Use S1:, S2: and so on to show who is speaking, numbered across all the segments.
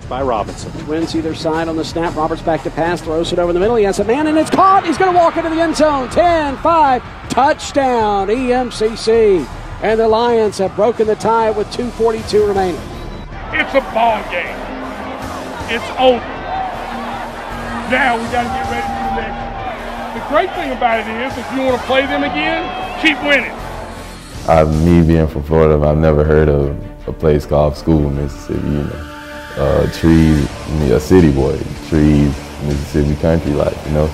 S1: By Robinson.
S2: Twins either side on the snap. Roberts back to pass, throws it over the middle. He has a man, and it's caught. He's going to walk into the end zone. 10-5, touchdown, EMCC. And the Lions have broken the tie with 2:42 remaining.
S3: It's a ball game. It's over. Now we got to get ready for the next. The great thing about it is, if you want to play them again, keep winning.
S4: Me being from Florida, I've never heard of a place called School, Mississippi. You know, Trees, a city boy, Trees, Mississippi country life. You know,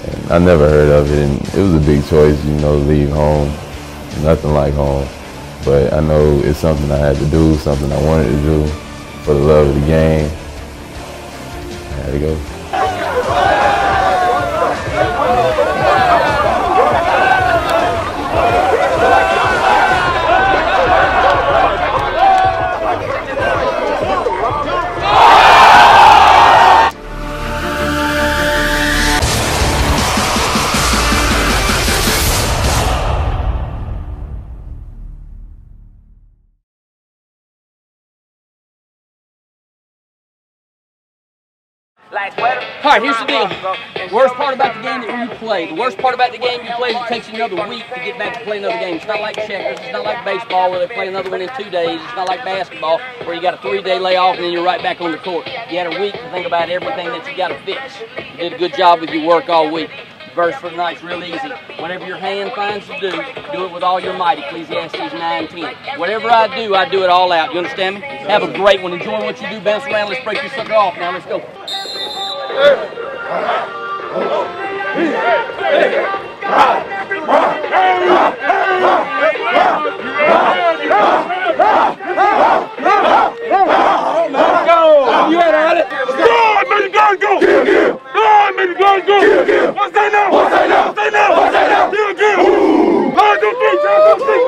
S4: and I never heard of it, and it was a big choice. You know, leave home, nothing like home. But I know it's something I had to do, something I wanted to do for the love of the game. I had to go.
S5: All right, here's the deal. Worst part about the game that you play. The worst part about the game you play is it takes you another week to get back to play another game. It's not like checkers. It's not like baseball where they play another one in 2 days. It's not like basketball where you got a 3-day layoff and then you're right back on the court. You had a week to think about everything that you got to fix. You did a good job with your work all week. Verse for the night's real easy. Whatever your hand finds to do it with all your might. Ecclesiastes 9:10. Whatever I do it all out. You understand me? Have a great one. Enjoy what you do. Bounce around. Let's break this sucker off now. Let's go. You had on it. God, make the gun go. God, make the gun go. What's that now? What's that now? What's that now? What's that now? Do it again. 1, 2, 3,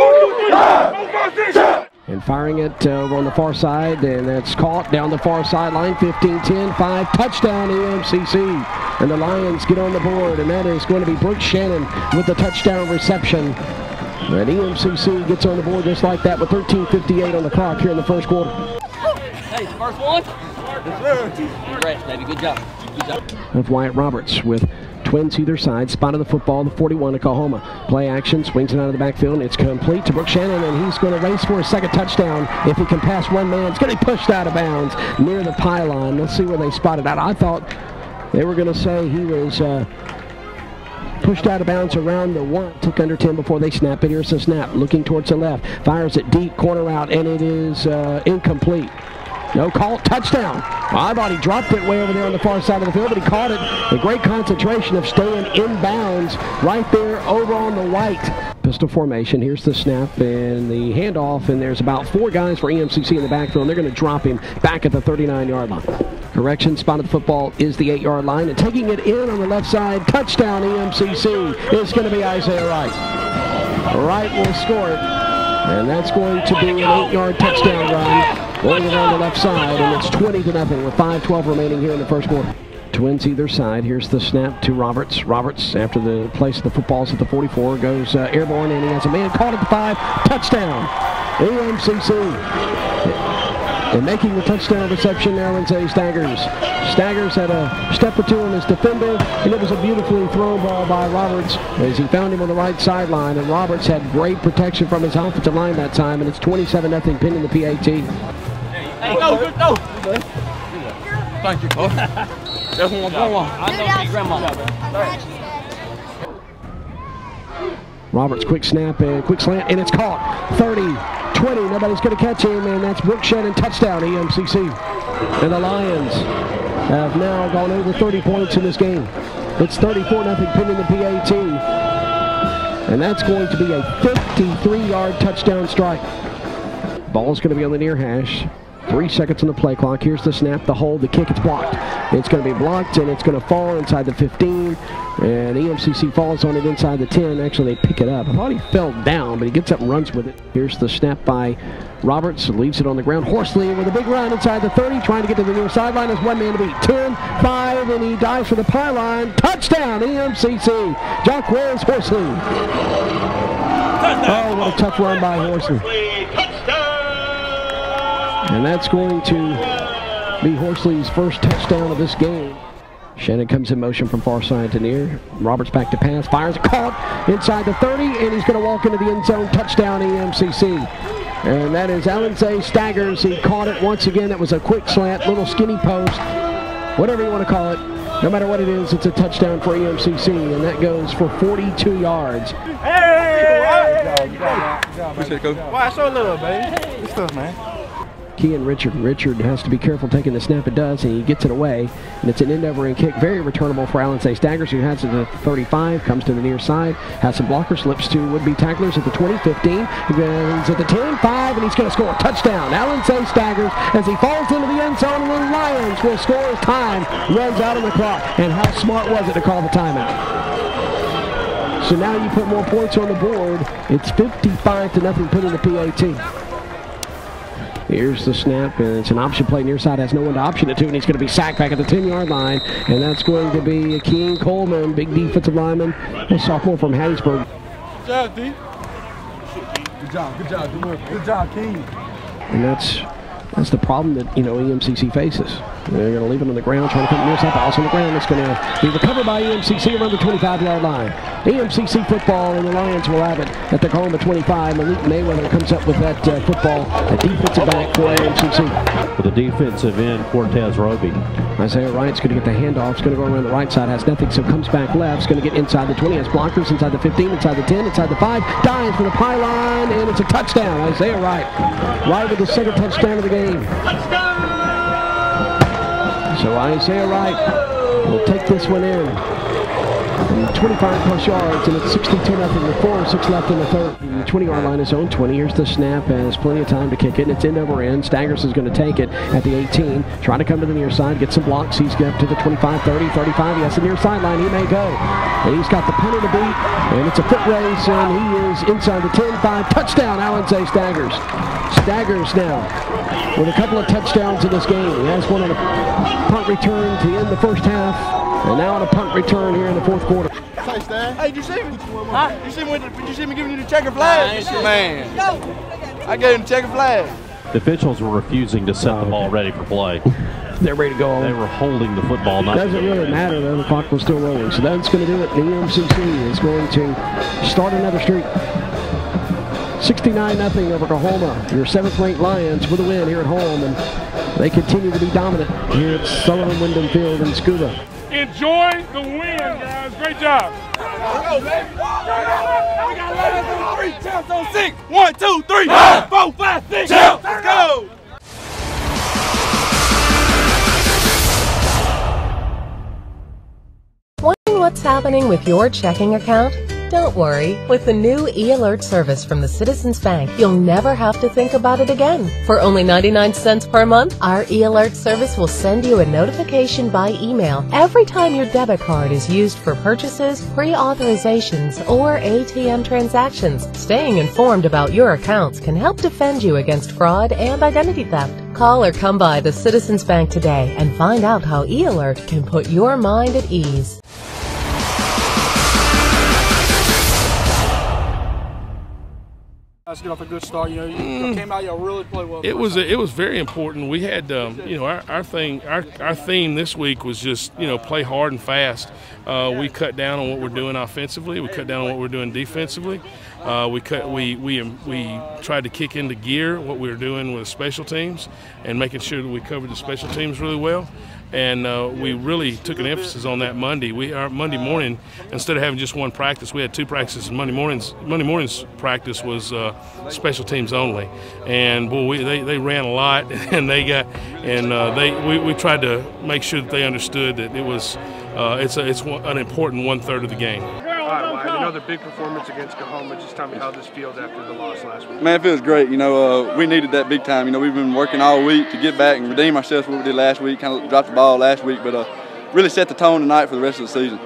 S5: 1, 2, 3. 1, 2, 3.
S2: And firing it over on the far side, and that's caught down the far sideline. 15-10-5, touchdown EMCC. And the Lions get on the board, and that is going to be Brooke Shannon with the touchdown reception. And EMCC gets on the board just like that with 13:58 on the clock here in the first quarter.
S5: Hey, first one. Congrats, baby. Good job. Good job.
S2: Of Wyatt Roberts with Twins either side, spotted the football, the 41 of Coahoma. Play action, swings it out of the backfield. It's complete to Brooke Shannon, and he's going to race for a second touchdown. If he can pass one man, it's going to be pushed out of bounds near the pylon. Let's see where they spotted out. I thought they were going to say he was pushed out of bounds around the 1. Took under 10 before they snap it. Here's the snap, looking towards the left. Fires it deep, corner out, and it is incomplete. No call, touchdown. I thought he dropped it way over there on the far side of the field, but he caught it. A great concentration of staying in bounds right there over on the white. Pistol formation, here's the snap and the handoff, and there's about 4 guys for EMCC in the backfield, and they're going to drop him back at the 39-yard line. Correction, spot of the football is the 8-yard line, and taking it in on the left side, touchdown EMCC is going to be Isaiah Wright. Wright will score it, and that's going to be an 8-yard touchdown run. Going around the left side, and it's 20-0 with 5:12 remaining here in the first quarter. Twins either side. Here's the snap to Roberts. Roberts, after the place of the footballs at the 44, goes airborne, and he has a man caught at the 5. Touchdown, EMCC. And making the touchdown reception now is Staggers. Staggers had a step or two on his defender, and it was a beautifully thrown ball by Roberts as he found him on the right sideline, and Roberts had great protection from his offensive line that time, and it's 27-0 pending the PAT.
S5: Hey, go. Thank you, coach. That's one. I know your grandma.
S2: Roberts, quick snap and quick slant, and it's caught. 30, 20, nobody's going to catch him, and that's Brooke Shannon, touchdown, EMCC. And the Lions have now gone over 30 points in this game. It's 34-0 pending the PAT, and that's going to be a 53-yard touchdown strike. Ball's going to be on the near hash. 3 seconds on the play clock. Here's the snap, the hold, the kick. It's blocked. It's going to be blocked, and it's going to fall inside the 15. And EMCC falls on it inside the 10. Actually, they pick it up. I thought he fell down, but he gets up and runs with it. Here's the snap by Roberts. Leaves it on the ground. Horsley with a big run inside the 30, trying to get to the near sideline. There's one man to beat. 10, 5, and he dives for the pylon. Touchdown, EMCC. Jacquez Horsley. Oh, what a tough run by Horsley. And that's going to be Horsley's first touchdown of this game. Shannon comes in motion from far side to near. Roberts back to pass, fires a caught inside the 30, and he's going to walk into the end zone. Touchdown EMCC. And that is Alonze Staggers. He caught it once again. That was a quick slant, little skinny post, whatever you want to call it. No matter what it is, it's a touchdown for EMCC, and that goes for 42 yards.
S1: Hey! Good job, appreciate it, Coach. Why so little, baby? Good stuff, man.
S2: Kean Richard. Richard has to be careful taking the snap. It does, and he gets it away. And it's an end-over-end kick. Very returnable for Alonze Staggers, who has it at the 35, comes to the near side, has some blocker, slips to would-be tacklers at the 20, 15. He's at the 10, 5, and he's going to score a touchdown. Alonze Staggers as he falls into the end zone, and the Lions will score as time runs out on the clock. And how smart was it to call the timeout? So now you put more points on the board. It's 55-0, put in the PAT. Here's the snap, and it's an option play. Near side has no one to option it to, and he's going to be sacked back at the 10-yard line. And that's going to be Keane Coleman, big defensive lineman, a sophomore from Hattiesburg.
S1: Good job, D. Good job, good job, good work. Good job, Keane.
S2: And that's the problem that, EMCC faces. They're going to leave it on the ground, trying to come near side, but also on the ground. It's going to be recovered by EMCC around the 25-yard line. EMCC football, and the Lions will have it at the Coahoma 25. Malik Mayweather comes up with that football, a defensive back for EMCC.
S6: For the defensive end, Cortez Roby.
S2: Isaiah Wright's going to get the handoff. It's going to go around the right side, has nothing, so comes back left. It's going to get inside the 20, has blockers inside the 15, inside the 10, inside the 5. Dives for the pylon, and it's a touchdown. Isaiah Wright. Wright with the second touchdown of the game. So Isaiah Wright will take this one in. 25-plus yards, and it's 62-0 with 4:06 left in the third. The 20-yard line is own 20. Here's the snap, and has plenty of time to kick it, and it's end over end. Staggers is going to take it at the 18. Trying to come to the near side, get some blocks. He's up to the 25, 30, 35. He has the near sideline. He may go. And he's got the punter to beat, and it's a foot race, and he is inside the 10-5. Touchdown, Alonze Staggers. Staggers now with a couple of touchdowns in this game. He has one on a punt return to end the first half. And now on a punt return here in the fourth quarter.
S1: Hey, did you see me? Huh? Did you see me giving you the checkered flag? Man, I gave him the checkered flag.
S6: The officials were refusing to set the ball ready for play.
S2: They're ready to go.
S6: They were holding the football. It
S2: doesn't really matter, though. The clock was still rolling. So that's going to do it. The EMCC is going to start another streak. 69-0 over Coahoma. Your 7th-ranked Lions with a win here at home, and they continue to be dominant here at Sullivan Wyndham Field in Scuba.
S3: Enjoy the win, guys. Great job.
S1: Let's go, baby. We got lines on 3, champs on 6. 1, 2, 3, 4, 5, 6. Champs. Let's go.
S7: Wondering what's happening with your checking account? Don't worry. With the new e-alert service from the Citizens Bank, you'll never have to think about it again. For only 99 cents per month, our e-alert service will send you a notification by email every time your debit card is used for purchases, pre-authorizations, or ATM transactions. Staying informed about your accounts can help defend you against fraud and identity theft. Call or come by the Citizens Bank today and find out how e-alert can put your mind at ease.
S1: Let's get off a good start. You came out, you really played well.
S3: It was very important. We had our theme this week was just play hard and fast. We cut down on what we're doing offensively. We cut down on what we're doing defensively. We tried to kick into gear what we were doing with special teams and making sure that we covered the special teams really well. And we really took an emphasis on that Monday. Our Monday morning, instead of having just one practice, we had 2 practices. Monday morning's practice was special teams only, and boy, they ran a lot, and we tried to make sure that they understood that it was it's an important 1/3 of the game.
S8: Another big performance against Coahoma. Just tell me how this feels after the loss last week.
S9: Man, it feels great. We needed that big time. We've been working all week to get back and redeem ourselves for what we did last week. Kind of dropped the ball last week, but really set the tone tonight for the rest of the season.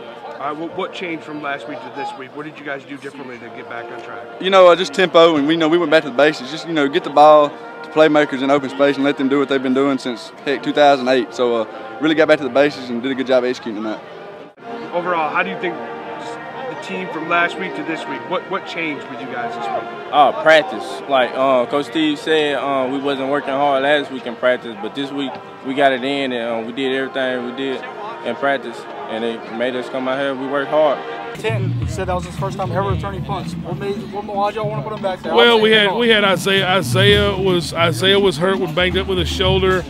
S8: What changed from last week to this week? What did you guys do differently to get back on track?
S9: Just tempo, and we went back to the basics. Just get the ball to playmakers in open space and let them do what they've been doing since 2008. So really got back to the basics and did a good job executing that.
S8: Overall, how do you think the team from last week to this week? What changed with you guys this week?
S10: Practice. Like Coach Steve said, we wasn't working hard last week in practice, but this week we got it in, and we did everything we did in practice, and it made us come out here. We worked hard.
S11: 10, he said that was his first time ever returning punts. Why'd y'all want to put him back there?
S3: Well, we had Isaiah. Isaiah was hurt, was banged up with his shoulder.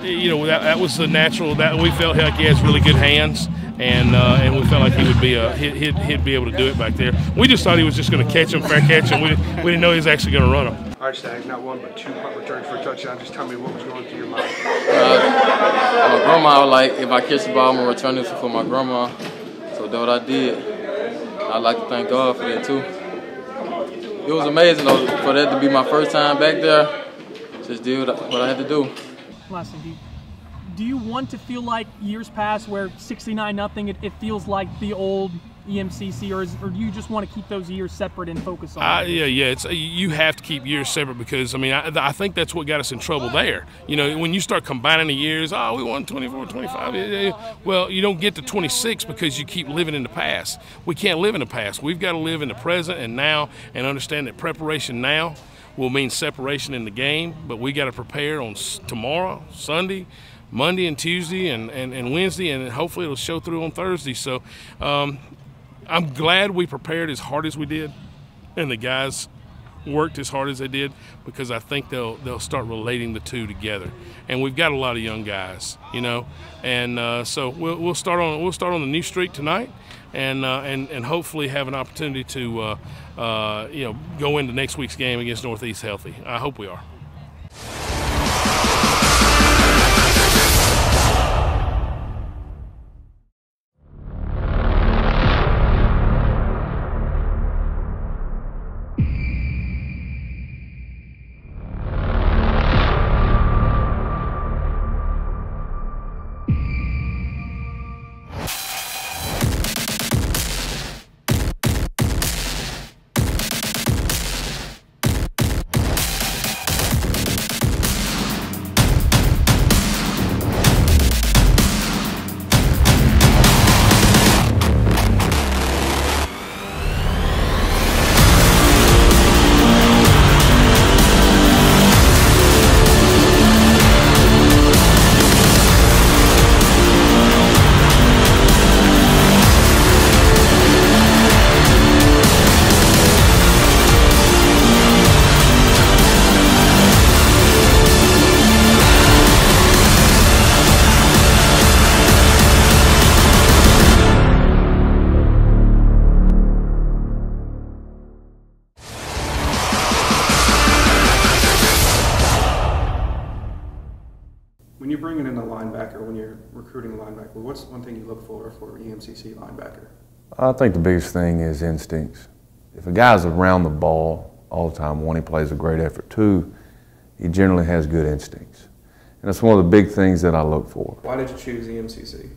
S3: You know, that was the natural. That we felt like he has really good hands, and we felt like he would be he'd be able to do it back there. We just thought he was just going to catch him, fair catch, and we didn't know he was actually going to run him.
S8: All right, Stag, not one but 2 punt returns for a touchdown. Just tell me what was going through your mind.
S12: My grandma, like, if I catch the ball, I'm going to return it for my grandma. So that's what I did. I'd like to thank God for that, too. It was amazing, though, for that to be my first time back there. Just did what I had to do.
S11: Last thing, do you want to feel like years past where 69-0, it feels like the old EMCC, or do you just want to keep those years separate and focus on it?
S3: Yeah. You have to keep years separate because, I mean, I think that's what got us in trouble there. You know, when you start combining the years, we won 24, 25. Well, you don't get to 26 because you keep living in the past. We can't live in the past. We've got to live in the present and now, and understand that preparation now will mean separation in the game, but we got to prepare on tomorrow, Sunday, Monday and Tuesday and Wednesday, and hopefully it'll show through on Thursday. So I'm glad we prepared as hard as we did, and the guys worked as hard as they did, because I think they'll start relating the two together. And we've got a lot of young guys, you know, and so we'll start on the new streak tonight, and hopefully have an opportunity to you know, go into next week's game against Northeast healthy. I hope we are.
S8: When you're bringing in a linebacker, when you're recruiting a linebacker, what's one thing you look for EMCC linebacker?
S4: I think the biggest thing is instincts. If a guy's around the ball all the time, one, he plays a great effort. Two, he generally has good instincts. And that's one of the big things that I look for.
S8: Why did you choose EMCC?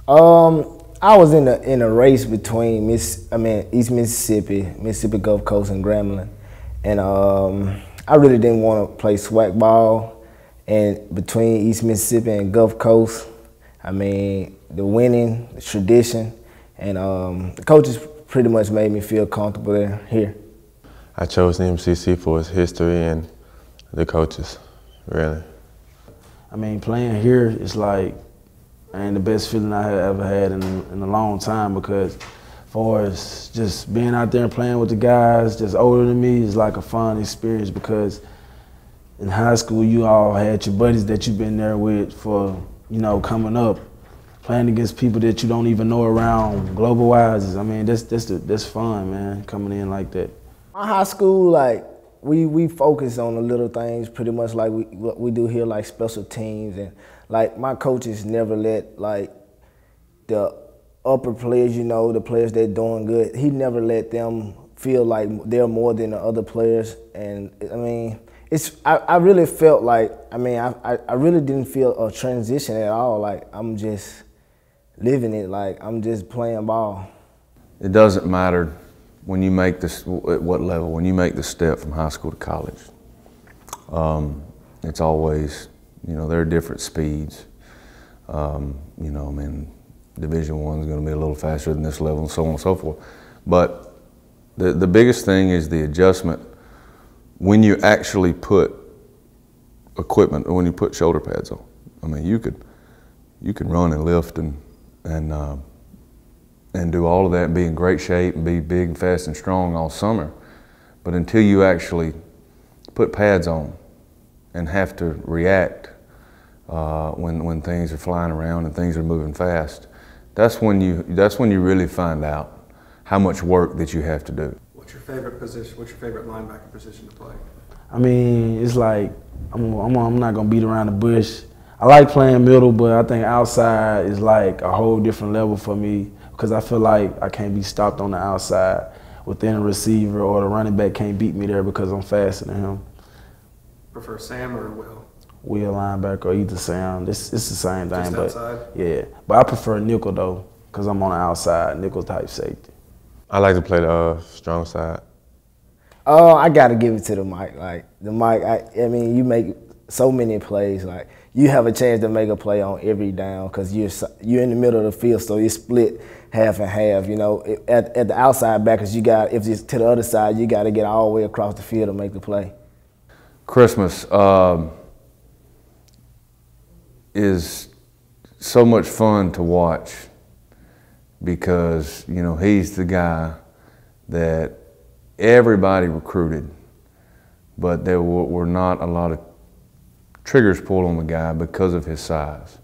S13: I was in a race between East Mississippi Gulf Coast, and Grambling, and I really didn't want to play SWAC ball. And between East Mississippi and Gulf Coast, I mean, the winning, the tradition, and the coaches pretty much made me feel comfortable here.
S14: I chose EMCC for its history and the coaches, really.
S15: I mean, playing here is like, the best feeling I have ever had in a long time, because far as just being out there and playing with the guys just older than me is like a fun experience, because in high school you all had your buddies that you've been there with for, you know, coming up. Playing against people that you don't even know around global-wise, I mean, that's fun, man, coming in like that.
S13: My high school, like, we focus on the little things pretty much like what we do here, like special teams, and like my coaches never let like the upper players, you know, the players that doing good, he never let them feel like they're more than the other players. And I mean, I really felt like, I mean, I really didn't feel a transition at all. Like, I'm just living it, like I'm just playing ball.
S4: It doesn't matter when you make this, at what level, when you make the step from high school to college. It's always, you know, there are different speeds. You know, I mean,
S16: Division I is going to be a little faster than this level, and so on and so forth. But the biggest thing is the adjustment when you actually put equipment, or when you put shoulder pads on. I mean, you could run and lift and do all of that and be in great shape and be big and fast and strong all summer. But until you actually put pads on and have to react when things are flying around and things are moving fast, that's when you really find out how much work that you have to do.
S8: What's your favorite position? What's your favorite linebacker position to play?
S15: I mean, it's like I'm not gonna beat around the bush. I like playing middle, but I think outside is like a whole different level for me because I feel like I can't be stopped on the outside within a receiver, or the running back can't beat me there because I'm faster than him.
S8: Prefer Sam or Will?
S15: Will linebacker or either Sam. It's the same thing.
S8: Just
S15: but
S8: outside?
S15: Yeah, but I prefer nickel though because I'm on the outside, nickel type safety.
S14: I like to play the strong side.
S13: I gotta give it to the Mike. Like the Mike, I mean, you make so many plays. Like you have a chance to make a play on every down because you're in the middle of the field, so it's split half and half. You know, at the outside backers, if it's to the other side, you got to get all the way across the field to make the play.
S16: Christmas is so much fun to watch because, you know, he's the guy that everybody recruited, but there were not a lot of triggers pulled on the guy because of his size.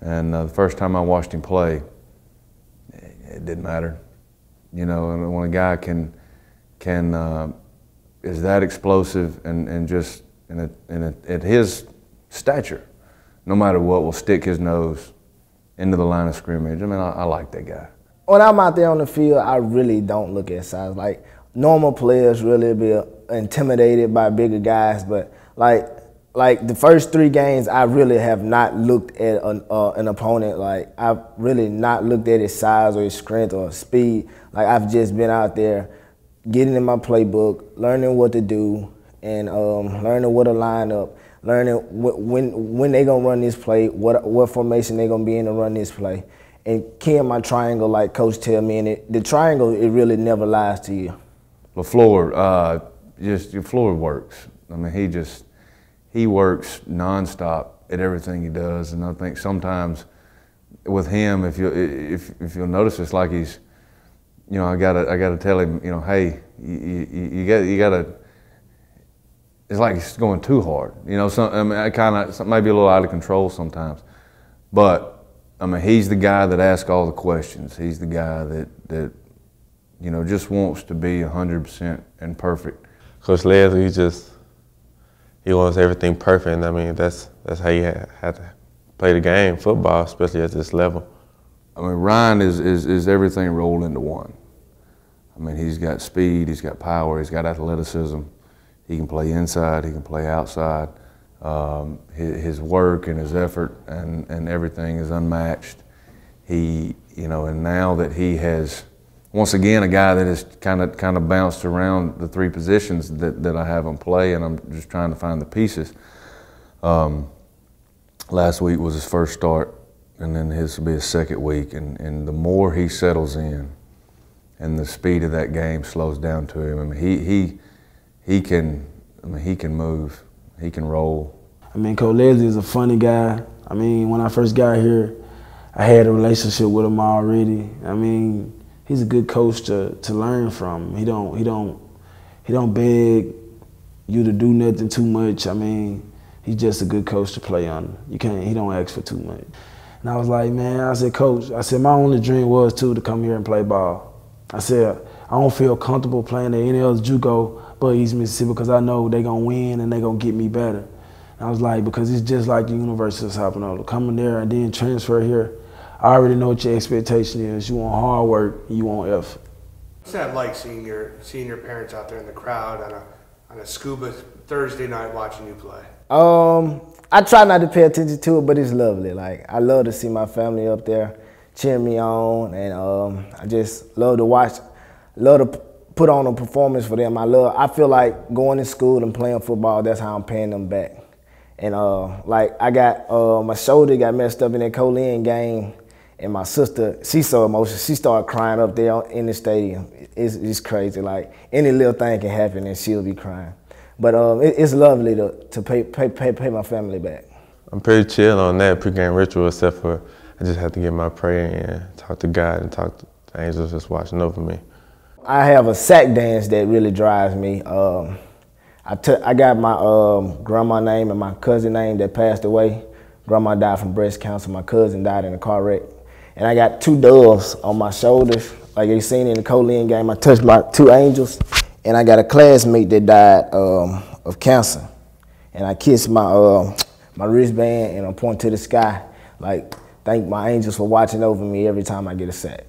S16: And the first time I watched him play, it didn't matter. You know, and when a guy is that explosive and just at his stature, no matter what, will stick his nose into the line of scrimmage. I mean, I like that guy.
S13: When I'm out there on the field, I really don't look at size. Like normal players really be intimidated by bigger guys, but like the first 3 games, I really have not looked at an opponent. Like I've really not looked at his size or his strength or speed. Like I've just been out there getting in my playbook, learning what to do, and learning what to line up, learning when they gonna run this play, what formation they gonna be in to run this play, and keying my triangle like Coach tell me. And the triangle, it really never lies to you.
S16: LaFleur, your Floyd works. I mean, he works nonstop at everything he does, and I think sometimes with him, if you'll notice, it's like he's, you know, I gotta tell him, you know, hey, you gotta. It's like he's going too hard, you know. I mean, it might be a little out of control sometimes, but I mean, he's the guy that asks all the questions. He's the guy that you know, just wants to be 100% and perfect.
S14: Coach Leslie, he wants everything perfect, and I mean, that's how you have to play the game, football, especially at this level.
S16: I mean, Ryan is everything rolled into one. I mean, he's got speed, he's got power, he's got athleticism. He can play inside, he can play outside. His work and his effort and everything is unmatched. You know, and now that he has, once again, a guy that has kind of bounced around the 3 positions that I have him play, and I'm just trying to find the pieces. Last week was his first start, and then his will be his second week, and the more he settles in, and the speed of that game slows down to him. I mean, he can move, he can roll.
S15: I mean, Coach Leslie is a funny guy. I mean, when I first got here, I had a relationship with him already. I mean, he's a good coach to learn from. He don't beg you to do nothing too much. I mean, he's just a good coach to play under. He don't ask for too much. And I was like, man, I said, Coach, my only dream was to come here and play ball. I said, I don't feel comfortable playing at any other JUCO but East Mississippi because I know they're going to win and they're going to get me better. And I was like, because it's just like the University of South Carolina. Coming there and then transfer here, I already know what your expectation is. You want hard work, you want effort.
S17: What's that like seeing your parents out there in the crowd on a scuba Thursday night watching you play?
S13: I try not to pay attention to it, but it's lovely. Like I love to see my family up there cheering me on, and I just love to watch, love to put on a performance for them. I feel like going to school and playing football, that's how I'm paying them back. And like I got my shoulder got messed up in that Colin game, And my sister, she's so emotional. She started crying up there in the stadium. It's crazy. Like, any little thing can happen and she'll be crying. But it's lovely to pay my family back.
S14: I'm pretty chill on that pregame ritual, except for I just have to get my prayer in, talk to God, and talk to the angels just watching over me.
S13: I have a sack dance that really drives me. I got my grandma name and my cousin name that passed away. Grandma died from breast cancer. My cousin died in a car wreck. And I got 2 doves on my shoulders. Like you seen in the Colleen game, I touched my 2 angels. And I got a classmate that died of cancer. And I kissed my wristband and I point to the sky. Like, thank my angels for watching over me every time I get a sack.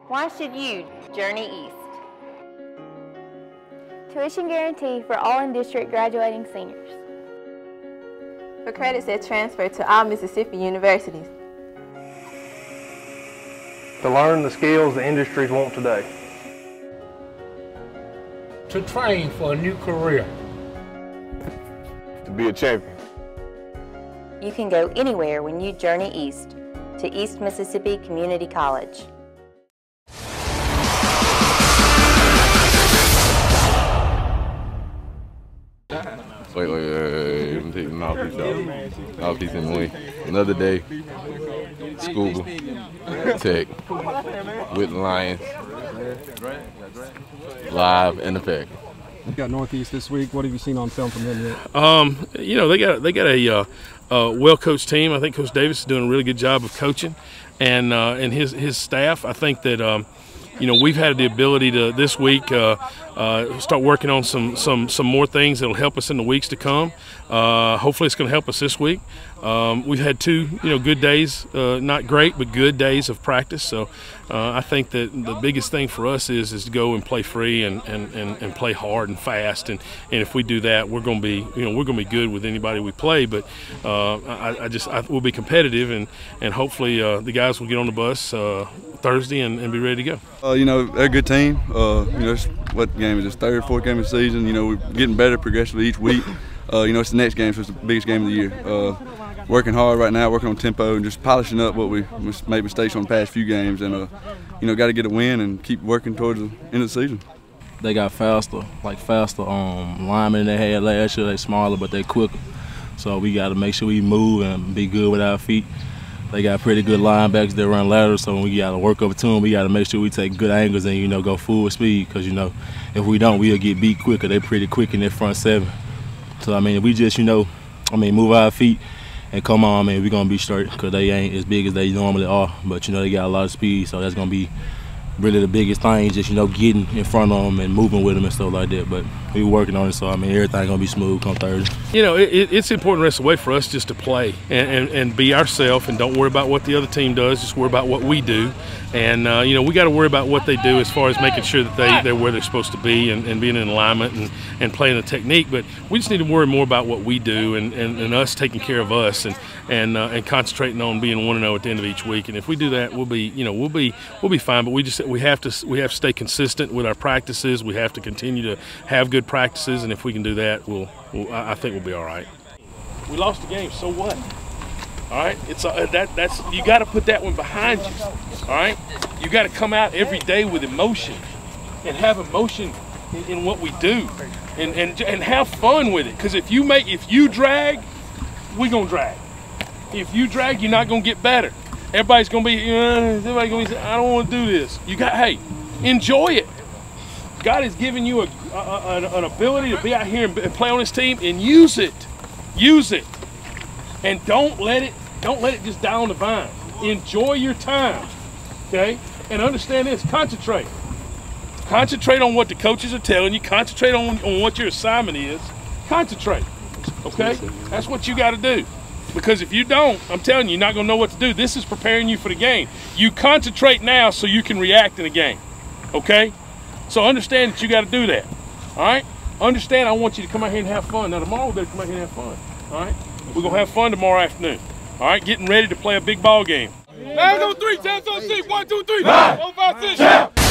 S18: Why should you journey east? Tuition guarantee for all in-district graduating seniors.
S19: For credits that transfer to all Mississippi universities.
S20: To learn the skills the industries want today.
S21: To train for a new career.
S14: To be a champion.
S18: You can go anywhere when you journey east to East Mississippi Community College.
S4: Wait, I'm taking the mouthpiece out. Mouthpiece in the way. Another day, school, tech, with the Lions, live in effect.
S22: You got Northeast this week. What have you seen on film from them yet?
S3: You know, they got a well-coached team. I think Coach Davis is doing a really good job of coaching, and his staff. I think that you know, we've had the ability to this week start working on some more things that'll help us in the weeks to come. Hopefully, it's going to help us this week. We've had 2 good days, not great, but good days of practice. So I think that the biggest thing for us is to go and play free and play hard and fast. And if we do that, we're going to be good with anybody we play. But we'll be competitive, and hopefully the guys will get on the bus Thursday and be ready to go.
S9: You know, they're a good team. You know, what game is this? 3rd, 4th game of the season. You know, we're getting better progressively each week. You know, it's the next game, so it's the biggest game of the year. Working hard right now, working on tempo, and just polishing up what we made mistakes on the past few games. And you know, got to get a win and keep working towards the end of the season.
S6: They got faster linemen they had last year. They smaller, but they quicker. So we got to make sure we move and be good with our feet. They got pretty good linebackers that run laterals, so when we got to work over to them, we got to make sure we take good angles and, go full speed, because, if we don't, we'll get beat quicker. They're pretty quick in their front 7. So, if we just, move our feet and come on, we're going to be straight, because they ain't as big as they normally are. But, they got a lot of speed, so that's going to be really the biggest thing, just, getting in front of them and moving with them and stuff like that. But we working on it, so, everything's going to be smooth come Thursday.
S3: It's important the rest of the way for us just to play and be ourselves, and don't worry about what the other team does, just worry about what we do. And, we got to worry about what they do as far as making sure that they're where they're supposed to be and being in alignment and playing the technique. But we just need to worry more about what we do and us taking care of us and concentrating on being 1-0 at the end of each week. And if we do that, we'll be fine. But we have to stay consistent with our practices. We have to continue to have good practices, and if we can do that, I think we'll be all right. We lost the game, so what? All right, it's that's you got to put that one behind you. All right, you got to come out every day with emotion and have emotion in what we do, and have fun with it. Because if you drag, we gonna drag. If you drag, you're not gonna get better. Everybody's gonna be I don't want to do this. Hey, enjoy it. God has given you an ability to be out here and play on His team, and use it. Use it, and don't let it just die on the vine. Enjoy your time, okay? And understand this: concentrate. Concentrate on what the coaches are telling you. Concentrate on what your assignment is. Concentrate, okay? That's what you got to do. Because if you don't, I'm telling you, you're not going to know what to do. This is preparing you for the game. You concentrate now so you can react in the game, okay? So understand that you got to do that, all right? Understand, I want you to come out here and have fun. Now, tomorrow we better come out here and have fun, all right? We're going to have fun tomorrow afternoon, all right? Getting ready to play a big ball game.
S1: 9 on 3, 10 on 6, 1, 2, 3, 4, 5, 6.